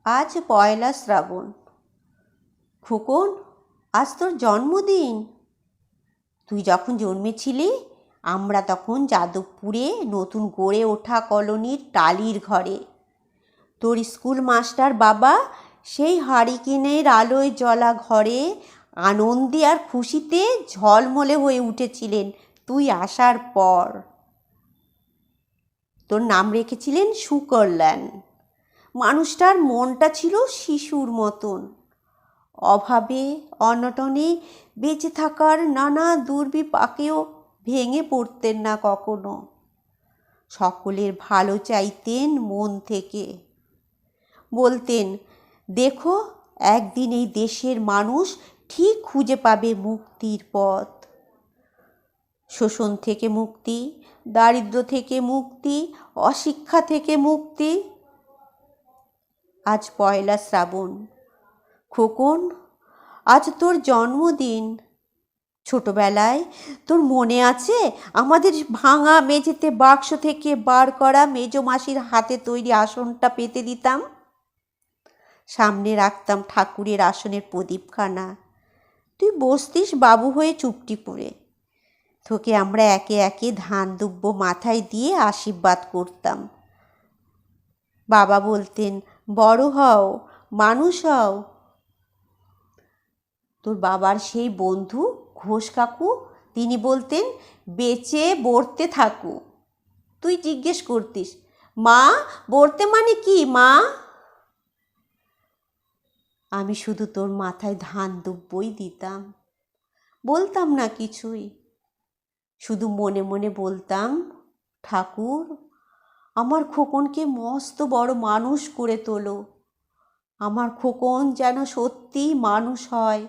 আজ পয়লা শ্রাবণ। খোকন, আজ তোর জন্মদিন। তুই যখন জন্মেছিলি আমরা তখন যাদবপুরে নতুন গড়ে ওঠা কলোনির টালির ঘরে। তোর স্কুল মাস্টার বাবা সেই হারিকেনের আলোয় জ্বলা ঘরে আনন্দে আর খুশিতে ঝলমলে হয়ে উঠেছিলেন তুই আসার পর। তোর নাম রেখেছিলেন সুকল্যাণ। মানুষটার মনটা ছিল শিশুর মতন। অভাবে অনটনে বেঁচে থাকার নানা দুর্বিপাকেও ভেঙে পড়তেন না কখনো। সকলের ভালো চাইতেন মন থেকে। বলতেন, দেখো একদিন এই দেশের মানুষ ঠিক খুঁজে পাবে মুক্তির পথ। শোষণ থেকে মুক্তি, দারিদ্র্য থেকে মুক্তি, অশিক্ষা থেকে মুক্তি। আজ পয়লা শ্রাবণ। খোকন, আজ তোর জন্মদিন। ছোটবেলায় তোর মনে আছে আমাদের ভাঙা মেঝেতে বাক্স থেকে বার করা মেজো মাসির হাতে তৈরি আসনটা পেতে দিতাম? সামনে রাখতাম ঠাকুরের আসনের প্রদীপখানা। তুই বসতিস বাবু হয়ে চুপটি করে। তোকে আমরা একে একে ধান দুব্বো মাথায় দিয়ে আশীর্বাদ করতাম। বাবা বলতেন, বড় হও, মানুষ হও। তোর বাবার সেই বন্ধু ঘোষ কাকু, তিনি বলতেন, বেঁচে বর্তে থাকো। তুই জিজ্ঞেস করতিস, মা বর্তে মানে কি মা? আমি শুধু তোর মাথায় ধান দুব্বই দিতাম, বলতাম না কিছুই। শুধু মনে মনে বলতাম, ঠাকুর আমার খোকনকে মস্ত বড় মানুষ করে তোলো। আমার খোকন যেন সত্যি মানুষ হয়,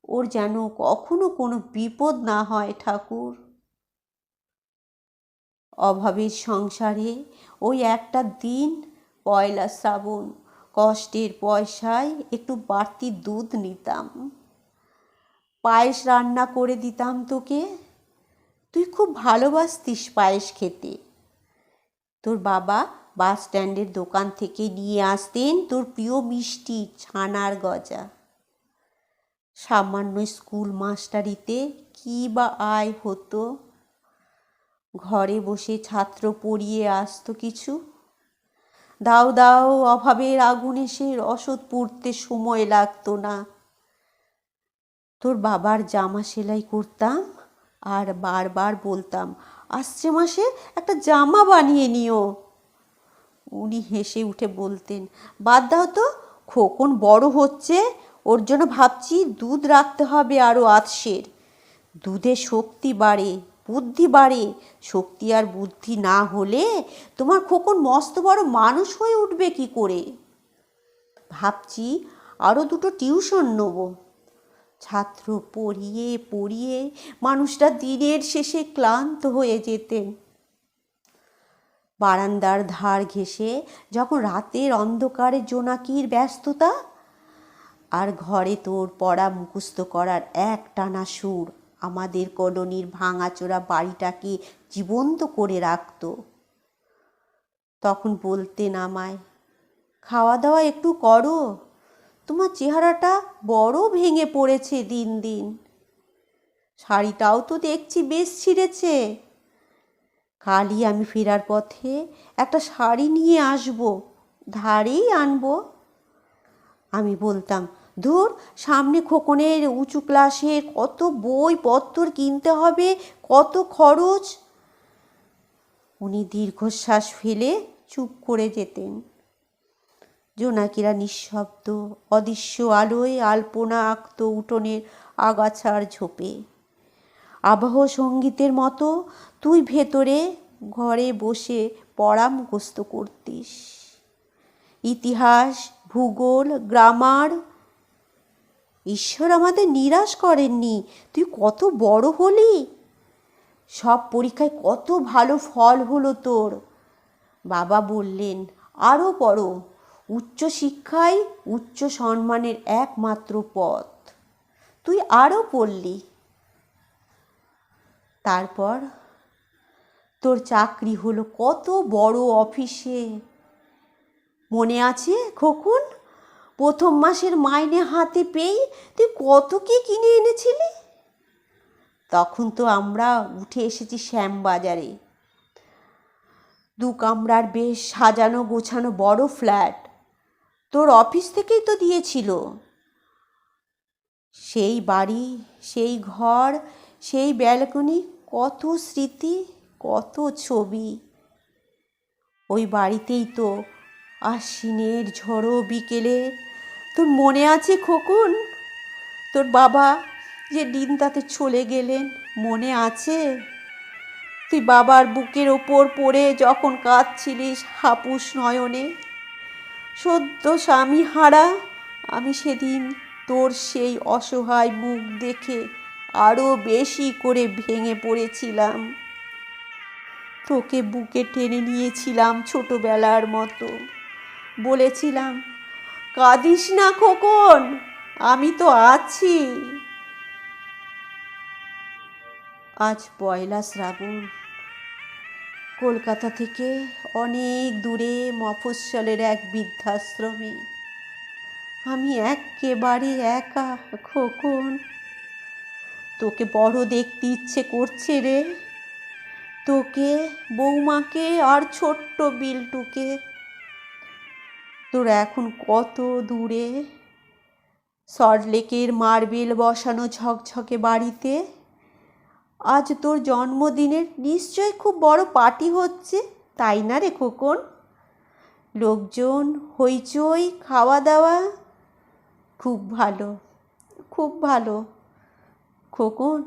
ওর যেন কখনো কোনো বিপদ না হয় ঠাকুর। অভাবের সংসারে ওই একটা দিন পয়লা শ্রাবণ কষ্টের পয়সায় একটু বাড়তি দুধ নিতাম, পায়েস রান্না করে দিতাম তোকে। তুই খুব ভালোবাসতিস পায়েস খেতে। তোর বাবা বাস স্ট্যান্ডের দোকান থেকে নিয়ে আসতেন তোর প্রিয় মিষ্টি ছানার গজা। সামান্য স্কুল মাস্টারিতে কী বা আয় হতো? ঘরে বসে ছাত্র পড়িয়ে আসতো কিছু। দাও দাও অভাবের আগুনে সে রসদ পুড়তে সময় লাগতো না। তোর বাবার জামা সেলাই করতাম আর বারবার বলতাম, আসছে মাসে একটা জামা বানিয়ে নিও। উনি হেসে উঠে বলতেন, বাদ দাও তো, খোকন বড় হচ্ছে, ওর জন্য ভাবছি দুধ রাখতে হবে আরও আতসের। দুধে শক্তি বাড়ে, বুদ্ধি বাড়ে। শক্তি আর বুদ্ধি না হলে তোমার খোকন মস্ত বড় মানুষ হয়ে উঠবে কি করে? ভাবছি আরও দুটো টিউশন নেব। ছাত্র পড়িয়ে পড়িয়ে মানুষটা দিনের শেষে ক্লান্ত হয়ে যেতেন। বারান্দার ধার ঘেঁষে যখন রাতের অন্ধকারে জোনাকির ব্যস্ততা, আর ঘরে তোর পড়া মুখস্থ করার একটানা সুর আমাদের কলোনির ভাঙাচোরা বাড়িটাকে জীবন্ত করে রাখত। তখন বলতেন আমায়, খাওয়া দাওয়া একটু করো, তোমার চেহারাটা বড় ভেঙে পড়েছে দিন দিন। শাড়িটাও তো দেখছি বেশ ছিঁড়েছে। কালই আমি ফেরার পথে একটা শাড়ি নিয়ে আসবো, ধারেই আনবো। আমি বলতাম, ধুর, সামনে খোকনের উঁচু ক্লাসের কত বই পত্তর কিনতে হবে, কত খরচ। উনি দীর্ঘশ্বাস ফেলে চুপ করে যেতেন। জোনাকিরা নিঃশব্দ অদৃশ্য আলোয় আলপনা আঁকত উঠোনের আগাছার ঝোপে। আবহ সঙ্গীতের মতো তুই ভেতরে ঘরে বসে পড়া মুখস্থ করতিস। ইতিহাস, ভূগোল, গ্রামার। ঈশ্বর আমাদের নিরাশ করেননি। তুই কত বড় হলি, সব পরীক্ষায় কত ভালো ফল হলো তোর। বাবা বললেন, আরও পড়ো, উচ্চশিক্ষাই উচ্চ সম্মানের একমাত্র পথ। তুই আরও পড়লি। তারপর তোর চাকরি হলো কত বড় অফিসে। মনে আছে খোকন, প্রথম মাসের মাইনে হাতে পেয়ে তুই কত কি কিনে এনেছিলি? তখন তো আমরা উঠে এসেছি শ্যামবাজারে, 2 কামরার বেশ সাজানো গোছানো বড় ফ্ল্যাট। তোর অফিস থেকেই তো দিয়েছিল। সেই বাড়ি, সেই ঘর, সেই ব্যালকনি, কত স্মৃতি, কত ছবি। ওই বাড়িতেই তো আশ্বিনের ঝড়ো বিকেলে, তোর মনে আছে খোকন, তোর বাবা যে দিনটাতে চলে গেলেন, মনে আছে? তুই বাবার বুকের ওপর পড়ে যখন কাঁদছিলিস হাপুস নয়নে, সদ্য স্বামী হারা আমি সেদিন তোর সেই অসহায় মুখ দেখে আরও বেশি করে ভেঙে পড়েছিলাম। তোকে বুকে টেনে নিয়েছিলাম ছোটবেলার মতো, বলেছিলাম, কাঁদিস না খোকন, আমি তো আছি। আজ পয়লা শ্রাবণ, কলকাতা থেকে অনেক দূরে মফস্বলের এক বৃদ্ধাশ্রমে আমি একেবারে একা খোকন। তোকে বড় দেখতে ইচ্ছে করছে রে, তোকে, বৌমাকে আর ছোট্ট বিল্টুকে। তোরা এখন কত দূরে, সল্টলেকের মার্বেল বসানো ঝকঝকে বাড়িতে। আজ তোর জন্মদিনের নিশ্চয় খুব বড় পার্টি হচ্ছে, তাই না রে খোকন? লোকজন, হইচই, খাওয়া দাওয়া। খুব ভালো, খুব ভালো খোকন।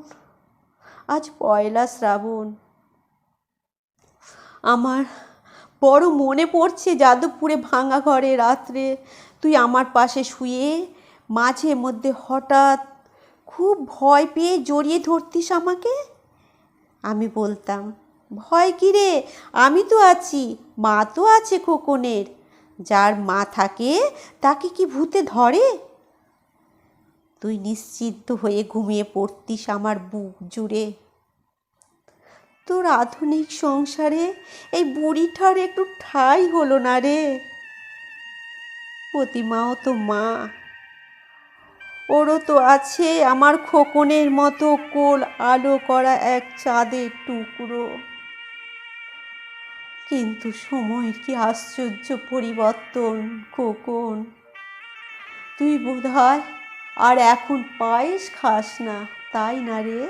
আজ পয়লা শ্রাবণ। আমার বড় মনে পড়ছে যাদবপুরে ভাঙা ঘরে রাত্রে তুই আমার পাশে শুয়ে মাঝে মধ্যে হঠাৎ খুব ভয় পেয়ে জড়িয়ে ধরতিস আমাকে। আমি বলতাম, ভয় কী রে, আমি তো আছি, মা তো আছে খোকনের। যার মা থাকে তাকে কি ভূতে ধরে? তুই নিশ্চিন্ত হয়ে ঘুমিয়ে পড়তিস আমার বুক জুড়ে। তোর আধুনিক সংসারে এই বুড়িটার একটু ঠাঁই হলো না রে। প্রতিমাও তো মা, ওরও তো আছে আমার খোকনের মতো কোল আলো করা এক চাঁদের টুকরো। কিন্তু সময়ের কি আশ্চর্য পরিবর্তন খোকন। তুই বোধহয় আর এখন পায়েস খাস না, তাই না রে?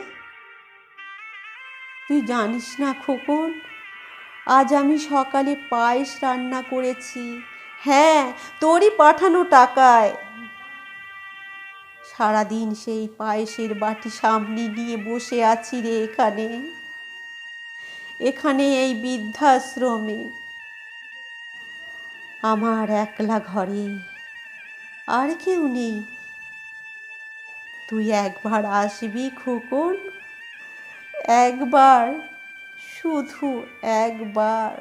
তুই জানিস না খোকন, আজ আমি সকালে পায়েস রান্না করেছি। হ্যাঁ, তোরই পাঠানো টাকায়। সারাদিন সেই পায়েসের বাটি সামনে নিয়ে বসে আছি রে এখানে, এখানে এই বৃদ্ধাশ্রমে, আমার একলা ঘরে, আর কেউ নেই। তুই একবার আসবি খোকন, একবার, শুধু একবার।